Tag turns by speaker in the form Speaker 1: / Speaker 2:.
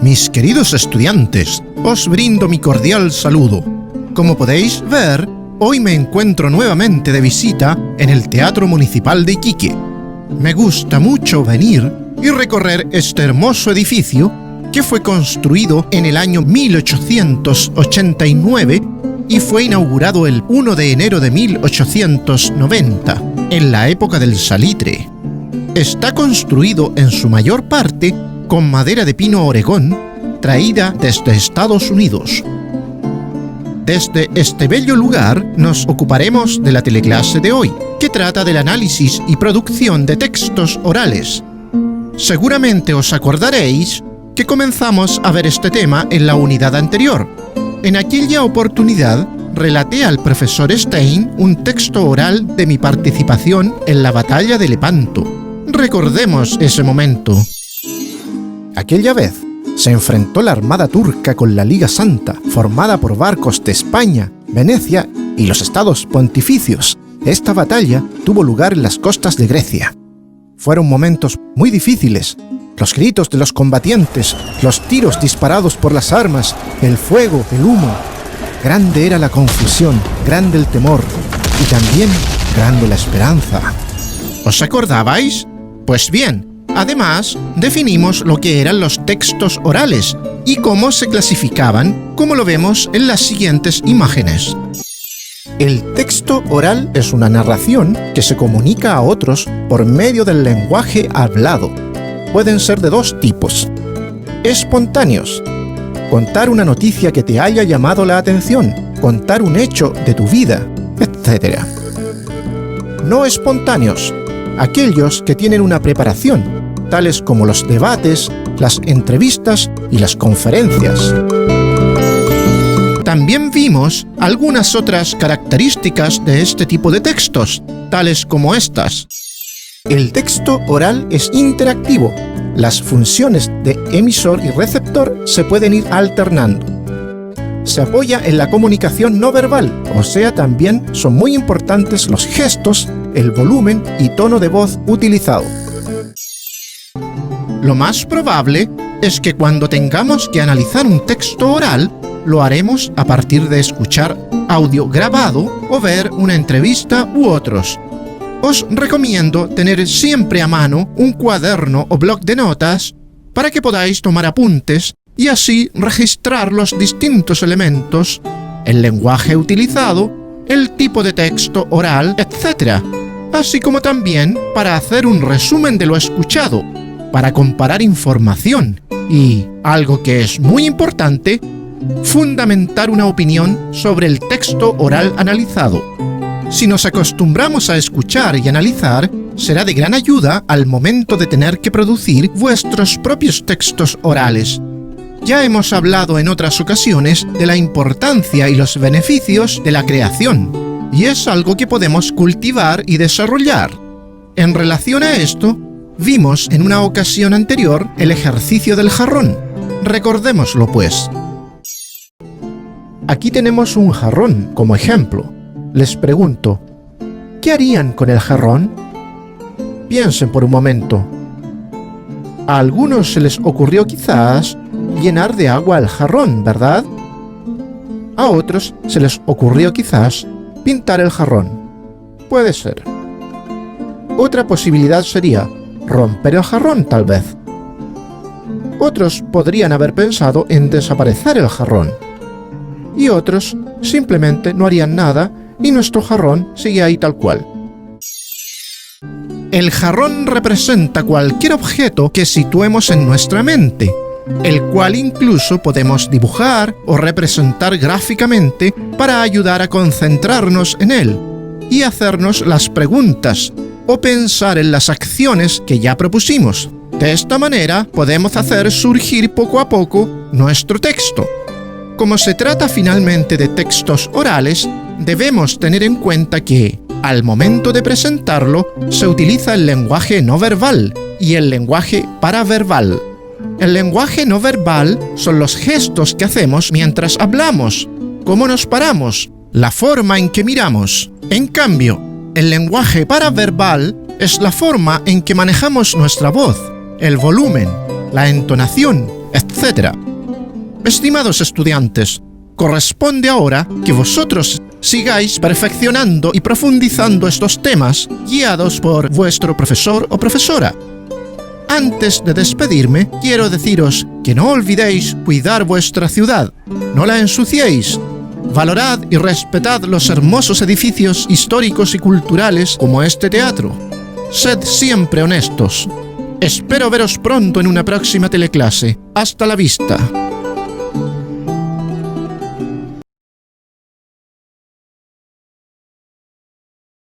Speaker 1: Mis queridos estudiantes, os brindo mi cordial saludo. Como podéis ver, hoy me encuentro nuevamente de visita en el Teatro Municipal de Iquique. Me gusta mucho venir y recorrer este hermoso edificio que fue construido en el año 1889 y fue inaugurado el 1 de enero de 1890, en la época del salitre. Está construido en su mayor parte con madera de pino Oregón, traída desde Estados Unidos. Desde este bello lugar nos ocuparemos de la teleclase de hoy, que trata del análisis y producción de textos orales. Seguramente os acordaréis que comenzamos a ver este tema en la unidad anterior. En aquella oportunidad relaté al profesor Stein un texto oral de mi participación en la batalla de Lepanto. Recordemos ese momento. Aquella vez se enfrentó la armada turca con la Liga Santa, formada por barcos de España, Venecia y los estados pontificios. Esta batalla tuvo lugar en las costas de Grecia. Fueron momentos muy difíciles. Los gritos de los combatientes, los tiros disparados por las armas, el fuego, el humo. Grande era la confusión, grande el temor y también grande la esperanza. ¿Os acordabais? Pues bien, además, definimos lo que eran los textos orales y cómo se clasificaban, como lo vemos en las siguientes imágenes. El texto oral es una narración que se comunica a otros por medio del lenguaje hablado. Pueden ser de dos tipos. Espontáneos. Contar una noticia que te haya llamado la atención, contar un hecho de tu vida, etc. No espontáneos. Aquellos que tienen una preparación, tales como los debates, las entrevistas y las conferencias. También vimos algunas otras características de este tipo de textos, tales como estas. El texto oral es interactivo. Las funciones de emisor y receptor se pueden ir alternando. Se apoya en la comunicación no verbal, o sea, también son muy importantes los gestos, el volumen y tono de voz utilizado. Lo más probable es que cuando tengamos que analizar un texto oral, lo haremos a partir de escuchar audio grabado o ver una entrevista u otros. Os recomiendo tener siempre a mano un cuaderno o bloc de notas para que podáis tomar apuntes y así registrar los distintos elementos, el lenguaje utilizado, el tipo de texto oral, etc. Así como también para hacer un resumen de lo escuchado, para comparar información y, algo que es muy importante, fundamentar una opinión sobre el texto oral analizado. Si nos acostumbramos a escuchar y analizar, será de gran ayuda al momento de tener que producir vuestros propios textos orales. Ya hemos hablado en otras ocasiones de la importancia y los beneficios de la creación, y es algo que podemos cultivar y desarrollar. En relación a esto, vimos en una ocasión anterior el ejercicio del jarrón. Recordémoslo pues. Aquí tenemos un jarrón como ejemplo. Les pregunto, ¿qué harían con el jarrón? Piensen por un momento. A algunos se les ocurrió quizás llenar de agua el jarrón, ¿verdad? A otros se les ocurrió quizás pintar el jarrón. Puede ser. Otra posibilidad sería romper el jarrón, tal vez. Otros podrían haber pensado en desaparecer el jarrón. Y otros simplemente no harían nada y nuestro jarrón sigue ahí tal cual. El jarrón representa cualquier objeto que situemos en nuestra mente, el cual incluso podemos dibujar o representar gráficamente para ayudar a concentrarnos en él y hacernos las preguntas o pensar en las acciones que ya propusimos. De esta manera podemos hacer surgir poco a poco nuestro texto. Como se trata finalmente de textos orales, debemos tener en cuenta que, al momento de presentarlo, se utiliza el lenguaje no verbal y el lenguaje paraverbal. El lenguaje no verbal son los gestos que hacemos mientras hablamos, cómo nos paramos, la forma en que miramos. En cambio, el lenguaje paraverbal es la forma en que manejamos nuestra voz, el volumen, la entonación, etc. etc. Estimados estudiantes, corresponde ahora que vosotros sigáis perfeccionando y profundizando estos temas guiados por vuestro profesor o profesora. Antes de despedirme, quiero deciros que no olvidéis cuidar vuestra ciudad, no la ensuciéis. Valorad y respetad los hermosos edificios históricos y culturales como este teatro. Sed siempre honestos. Espero veros pronto en una próxima teleclase. Hasta la vista.